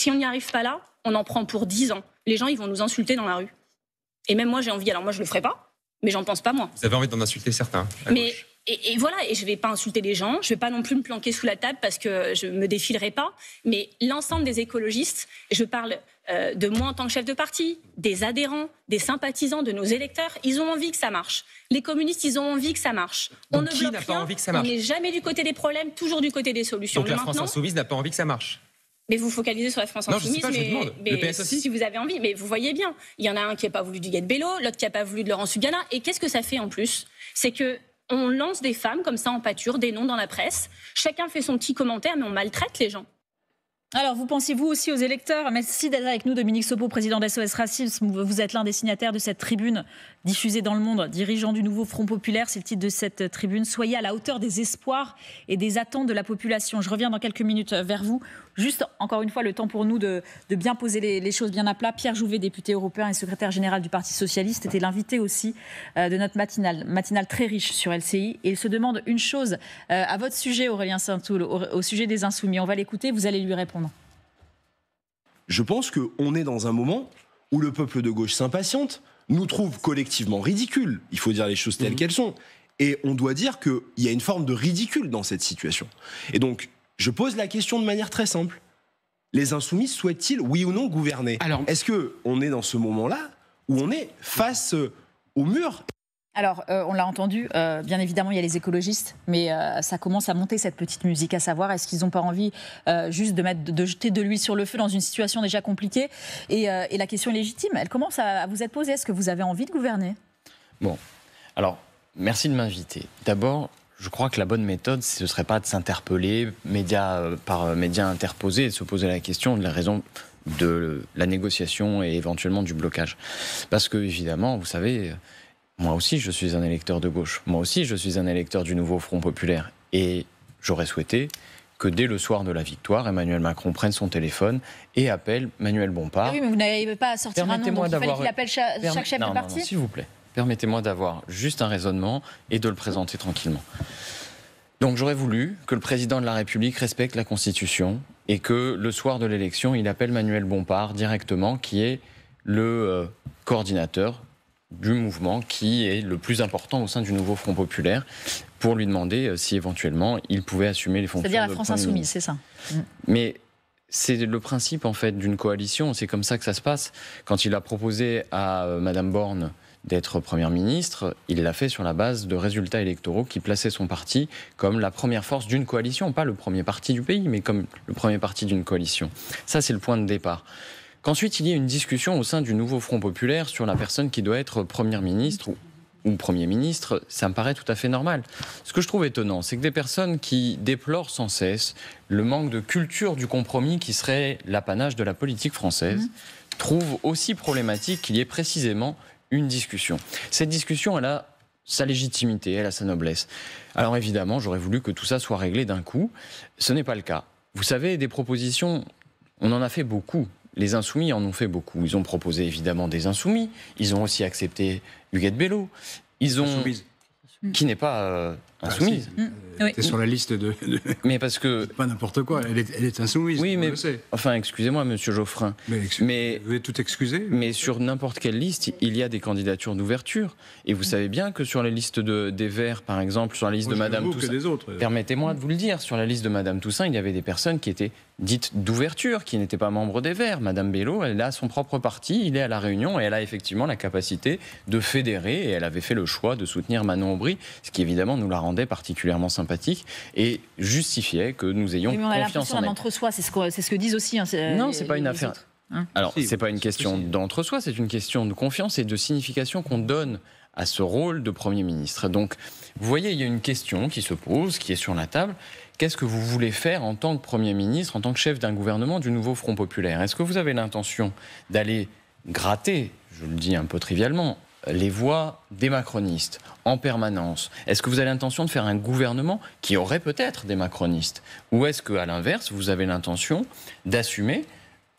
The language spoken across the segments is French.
si on n'y arrive pas là, on en prend pour 10 ans. Les gens, ils vont nous insulter dans la rue. Et même moi, j'ai envie. Alors moi, je le ferai pas, mais j'en pense pas, moi. Vous avez envie d'en insulter certains. Mais... Et voilà, et je vais pas insulter les gens, je vais pas non plus me planquer sous la table parce que je me défilerai pas, mais l'ensemble des écologistes, je parle de moi en tant que chef de parti, des adhérents, des sympathisants, de nos électeurs, ils ont envie que ça marche. Les communistes, ils ont envie que ça marche. Donc qui n'a pas envie que ça marche ? On n'est jamais du côté des problèmes, toujours du côté des solutions. Donc la France Insoumise n'a pas envie que ça marche ? Mais vous focalisez sur la France Insoumise, je demande. mais le PS aussi. Si vous avez envie, mais vous voyez bien, il y en a un qui n'a pas voulu du Guet Bello, l'autre qui n'a pas voulu de Laurent Subiana, et qu'est-ce que ça fait en plus ? C'est que on lance des femmes comme ça en pâture, des noms dans la presse. Chacun fait son petit commentaire, mais on maltraite les gens. Alors, vous pensez-vous aussi aux électeurs ? Merci d'être avec nous, Dominique Sopo, président d'SOS Racisme. Vous êtes l'un des signataires de cette tribune diffusée dans le monde, dirigeant du nouveau Front Populaire. C'est le titre de cette tribune. Soyez à la hauteur des espoirs et des attentes de la population. Je reviens dans quelques minutes vers vous. Juste, encore une fois, le temps pour nous de bien poser les choses bien à plat. Pierre Jouvet, député européen et secrétaire général du Parti Socialiste, était l'invité aussi de notre matinale très riche sur LCI. Et il se demande une chose à votre sujet, Aurélien Saint-Toul, au sujet des Insoumis. On va l'écouter, vous allez lui répondre. Je pense qu'on est dans un moment où le peuple de gauche s'impatiente, nous trouve collectivement ridicules. Il faut dire les choses telles qu'elles sont. Et on doit dire qu'il y a une forme de ridicule dans cette situation. Et donc, je pose la question de manière très simple. Les Insoumis souhaitent-ils, oui ou non, gouverner ? Alors, est-ce qu'on est dans ce moment-là où on est face au mur ? Alors, on l'a entendu, bien évidemment, il y a les écologistes, mais ça commence à monter cette petite musique, à savoir, est-ce qu'ils n'ont pas envie juste de jeter de l'huile sur le feu dans une situation déjà compliquée ? Et la question est légitime, elle commence à vous être posée. Est-ce que vous avez envie de gouverner ? Bon, alors, merci de m'inviter. D'abord, je crois que la bonne méthode, ce ne serait pas de s'interpeller par médias interposés et de se poser la question de la raison de la négociation et éventuellement du blocage. Parce que, évidemment, vous savez... Moi aussi, je suis un électeur de gauche. Moi aussi, je suis un électeur du nouveau Front Populaire. Et j'aurais souhaité que dès le soir de la victoire, Emmanuel Macron prenne son téléphone et appelle Manuel Bompard. Oui, mais vous n'arrivez pas à sortir un nom, donc il fallait qu'il appelle chaque chef de parti. Non, s'il vous plaît. Permettez-moi d'avoir juste un raisonnement et de le présenter tranquillement. Donc j'aurais voulu que le président de la République respecte la Constitution et que le soir de l'élection, il appelle Manuel Bompard directement, qui est le coordinateur du mouvement qui est le plus important au sein du nouveau Front Populaire, pour lui demander si éventuellement il pouvait assumer les fonctions. C'est-à-dire la France Insoumise, c'est ça. Mais c'est le principe en fait d'une coalition, c'est comme ça que ça se passe. Quand il a proposé à Madame Borne d'être Première ministre, il l'a fait sur la base de résultats électoraux qui plaçaient son parti comme la première force d'une coalition, pas le premier parti du pays, mais comme le premier parti d'une coalition. Ça, c'est le point de départ. Qu'ensuite, il y ait une discussion au sein du nouveau Front Populaire sur la personne qui doit être Première ministre ou Premier ministre, ça me paraît tout à fait normal. Ce que je trouve étonnant, c'est que des personnes qui déplorent sans cesse le manque de culture du compromis qui serait l'apanage de la politique française, trouvent aussi problématique qu'il y ait précisément une discussion. Cette discussion, elle a sa légitimité, elle a sa noblesse. Alors évidemment, j'aurais voulu que tout ça soit réglé d'un coup. Ce n'est pas le cas. Vous savez, des propositions, on en a fait beaucoup. Les Insoumis en ont fait beaucoup. Ils ont proposé évidemment des Insoumis. Ils ont aussi accepté Huguette Bello. Ils ont... Insoumise. Qui n'est pas insoumise. C'est sur la liste de... Mais parce que... C'est pas n'importe quoi, elle est insoumise. Oui, mais... le sait. Enfin, excusez-moi, monsieur Geoffrin. Mais vous êtes tout excusé. Mais sur n'importe quelle liste, il y a des candidatures d'ouverture. Et vous savez bien que sur les listes des Verts, par exemple, sur la liste de Madame Toussaint... des autres. Permettez-moi de vous le dire, sur la liste de Madame Toussaint, il y avait des personnes qui étaient dites d'ouverture, qui n'étaient pas membres des Verts. Madame Bello, elle a son propre parti, il est à La Réunion, et elle a effectivement la capacité de fédérer, et elle avait fait le choix de soutenir Manon Aubry, ce qui évidemment nous la rendait particulièrement sympathique et justifiait que nous ayons confiance en elle. On a l'impression d'un entre-soi, c'est ce que disent aussi. Non, c'est pas une affaire. Alors, c'est pas une question d'entre-soi, c'est une question de confiance et de signification qu'on donne à ce rôle de Premier ministre. Donc, vous voyez, il y a une question qui se pose, qui est sur la table. Qu'est-ce que vous voulez faire en tant que Premier ministre, en tant que chef d'un gouvernement du nouveau Front Populaire ? Est-ce que vous avez l'intention d'aller gratter, je le dis un peu trivialement, les voix des macronistes en permanence? Est-ce que vous avez l'intention de faire un gouvernement qui aurait peut-être des macronistes? Ou est-ce qu'à l'inverse, vous avez l'intention d'assumer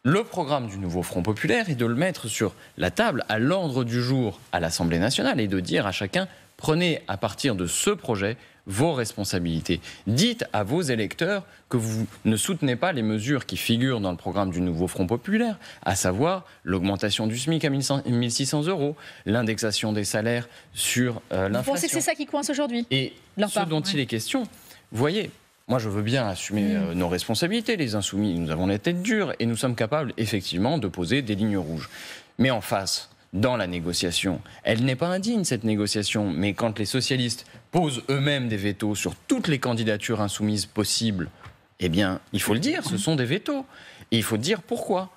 le programme du nouveau Front Populaire et de le mettre sur la table, à l'ordre du jour à l'Assemblée nationale, et de dire à chacun, prenez à partir de ce projet vos responsabilités. Dites à vos électeurs que vous ne soutenez pas les mesures qui figurent dans le programme du nouveau Front populaire, à savoir l'augmentation du SMIC à 1 600 €, l'indexation des salaires sur l'inflation. Vous pensez que c'est ça qui coince aujourd'hui? Et ce dont il est question, vous voyez, moi je veux bien assumer nos responsabilités, les Insoumis, nous avons la tête dure et nous sommes capables effectivement de poser des lignes rouges. Mais en face, dans la négociation, elle n'est pas indigne cette négociation, mais quand les socialistes posent eux-mêmes des vétos sur toutes les candidatures insoumises possibles, eh bien, il faut le dire, ce sont des vétos. Et il faut dire pourquoi.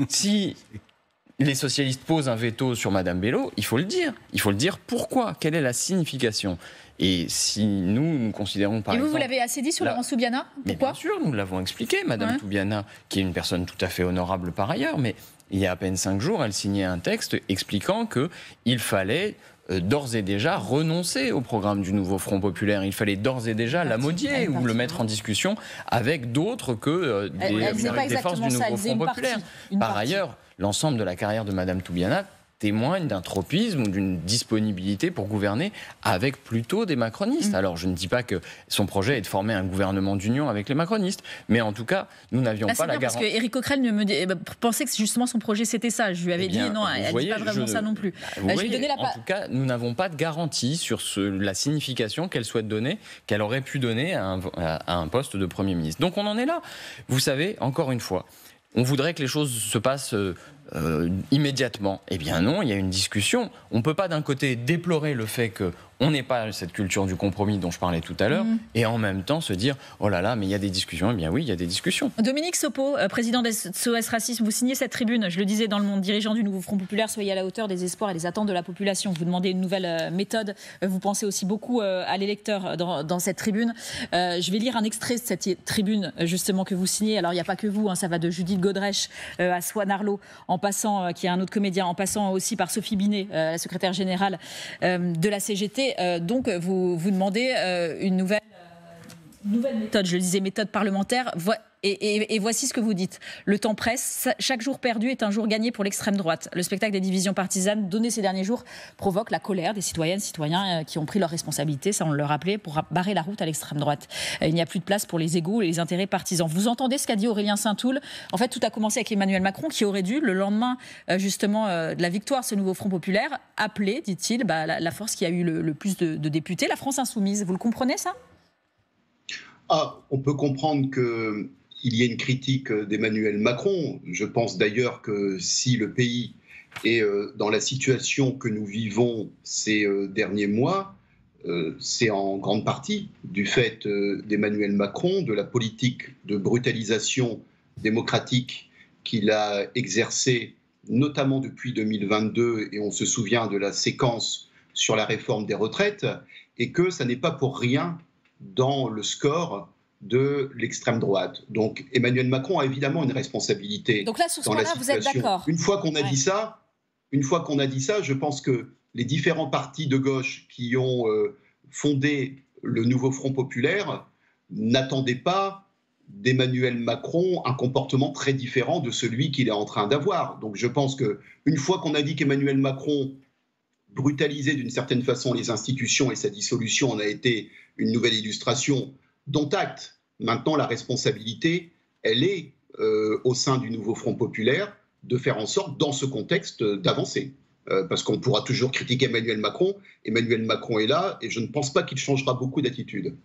Si les socialistes posent un veto sur Madame Bello, il faut le dire. Il faut le dire pourquoi. Quelle est la signification? Et si nous considérons par exemple... Et vous l'avez assez dit sur Laurence Toubiana? Pourquoi? Bien sûr, nous l'avons expliqué. Madame Toubiana, qui est une personne tout à fait honorable par ailleurs, mais il y a à peine 5 jours, elle signait un texte expliquant qu'il fallait d'ores et déjà renoncer au programme du nouveau Front populaire. Il fallait d'ores et déjà l'amodier ou le mettre en discussion avec d'autres que des forces du nouveau Front populaire. Par ailleurs, l'ensemble de la carrière de Madame Toubiana témoigne d'un tropisme ou d'une disponibilité pour gouverner avec plutôt des macronistes. Alors, je ne dis pas que son projet est de former un gouvernement d'union avec les macronistes, mais en tout cas, nous n'avions pas la garantie. Parce qu'Éric Coquerel pensait que justement son projet c'était ça. Je lui avais dit non, elle ne dit pas vraiment ça non plus. En tout cas, nous n'avons pas de garantie sur la signification qu'elle souhaite donner, qu'elle aurait pu donner à un poste de Premier ministre. Donc on en est là. Vous savez, encore une fois, on voudrait que les choses se passent immédiatement. Eh bien non, il y a une discussion. On ne peut pas d'un côté déplorer le fait qu'on n'ait pas cette culture du compromis dont je parlais tout à l'heure, et en même temps se dire « Oh là là, mais il y a des discussions ». Eh bien oui, il y a des discussions. Dominique Sopo, président d'SOS Racisme, vous signez cette tribune, je le disais dans Le Monde, dirigeant du nouveau Front populaire, soyez à la hauteur des espoirs et des attentes de la population. Vous demandez une nouvelle méthode. Vous pensez aussi beaucoup à l'électeur dans cette tribune. Je vais lire un extrait de cette tribune justement que vous signez. Alors il n'y a pas que vous, ça va de Judith Godrèche à Swan Arlo, en passant, qui est un autre comédien, en passant aussi par Sophie Binet, la secrétaire générale de la CGT. Donc vous demandez une nouvelle méthode, je le disais, méthode parlementaire. Et voici ce que vous dites. Le temps presse. Chaque jour perdu est un jour gagné pour l'extrême droite. Le spectacle des divisions partisanes donné ces derniers jours provoque la colère des citoyennes et citoyens qui ont pris leurs responsabilités, ça on le rappelait, pour barrer la route à l'extrême droite. Il n'y a plus de place pour les égos et les intérêts partisans. Vous entendez ce qu'a dit Aurélien Saint-Toul? En fait, tout a commencé avec Emmanuel Macron qui aurait dû, le lendemain justement de la victoire de ce nouveau Front populaire, appeler, dit-il, la force qui a eu le plus de députés, la France insoumise. Vous le comprenez ça? On peut comprendre qu'il y ait une critique d'Emmanuel Macron. Je pense d'ailleurs que si le pays est dans la situation que nous vivons ces derniers mois, c'est en grande partie du fait d'Emmanuel Macron, de la politique de brutalisation démocratique qu'il a exercée, notamment depuis 2022, et on se souvient de la séquence sur la réforme des retraites, et que ça n'est pas pour rien dans le score de l'extrême droite. Donc Emmanuel Macron a évidemment une responsabilité. Donc là, sur ce point-là, vous êtes d'accord? Une fois qu'on a dit ça, je pense que les différents partis de gauche qui ont fondé le nouveau Front populaire n'attendaient pas d'Emmanuel Macron un comportement très différent de celui qu'il est en train d'avoir. Donc je pense qu'une fois qu'on a dit qu'Emmanuel Macron brutalisait d'une certaine façon les institutions et sa dissolution en a été une nouvelle illustration, dont acte. Maintenant, la responsabilité, elle est au sein du nouveau Front populaire de faire en sorte, dans ce contexte, d'avancer. Parce qu'on pourra toujours critiquer Emmanuel Macron. Emmanuel Macron est là et je ne pense pas qu'il changera beaucoup d'attitude.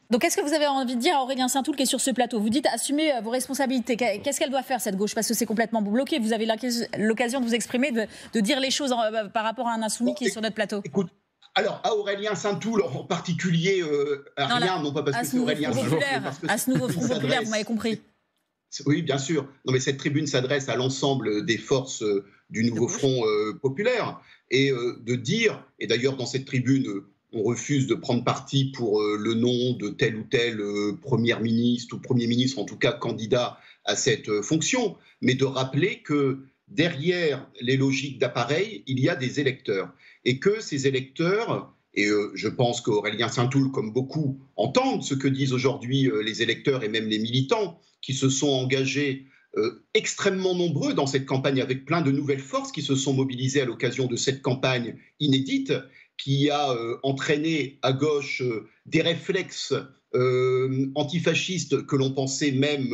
Donc, qu'est-ce que vous avez envie de dire à Aurélien Saint-Toul qui est sur ce plateau? Vous dites assumez vos responsabilités. Qu'est-ce qu'elle doit faire, cette gauche? Parce que c'est complètement bloqué. Vous avez l'occasion de vous exprimer, de dire les choses par rapport à un insoumis qui est sur notre plateau. Écoute, alors, à Aurélien Saint-Toul en particulier, non pas parce que c'est Aurélien Saint-Toul. À ce nouveau Front populaire, vous m'avez compris. Oui, bien sûr. Non, mais cette tribune s'adresse à l'ensemble des forces du nouveau Front populaire. Et de dire, et d'ailleurs dans cette tribune, on refuse de prendre parti pour le nom de tel ou tel Premier ministre, ou Premier ministre, en tout cas candidat à cette fonction, mais de rappeler que derrière les logiques d'appareil, il y a des électeurs. Et que ces électeurs, et je pense qu'Aurélien Saint-Toul, comme beaucoup, entendent ce que disent aujourd'hui les électeurs et même les militants qui se sont engagés extrêmement nombreux dans cette campagne, avec plein de nouvelles forces qui se sont mobilisées à l'occasion de cette campagne inédite, qui a entraîné à gauche des réflexes antifascistes que l'on pensait même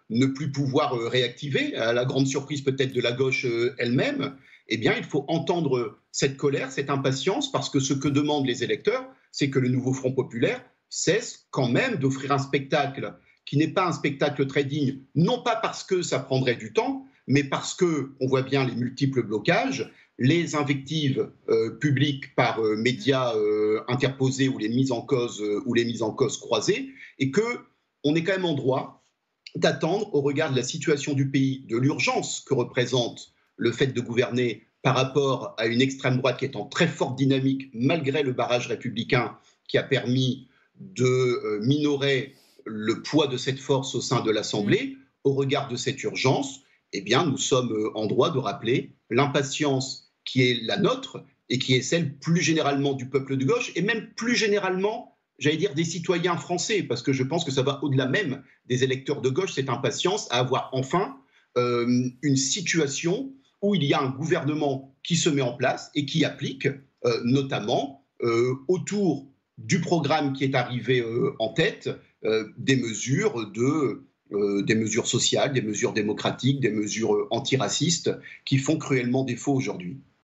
ne plus pouvoir réactiver, à la grande surprise peut-être de la gauche elle-même, eh bien il faut entendre cette colère, cette impatience, parce que ce que demandent les électeurs, c'est que le nouveau Front populaire cesse quand même d'offrir un spectacle qui n'est pas un spectacle très digne, non pas parce que ça prendrait du temps, mais parce qu'on voit bien les multiples blocages, les invectives publiques par médias interposés ou les mises en cause croisées, et qu'on est quand même en droit d'attendre, au regard de la situation du pays, de l'urgence que représente le fait de gouverner par rapport à une extrême droite qui est en très forte dynamique, malgré le barrage républicain qui a permis de minorer le poids de cette force au sein de l'Assemblée. Au regard de cette urgence, eh bien, nous sommes en droit de rappeler l'impatience qui est la nôtre et qui est celle plus généralement du peuple de gauche et même plus généralement, j'allais dire, des citoyens français, parce que je pense que ça va au-delà même des électeurs de gauche, cette impatience à avoir enfin une situation où il y a un gouvernement qui se met en place et qui applique notamment autour du programme qui est arrivé en tête des mesures sociales, des mesures démocratiques, des mesures antiracistes qui font cruellement défaut aujourd'hui.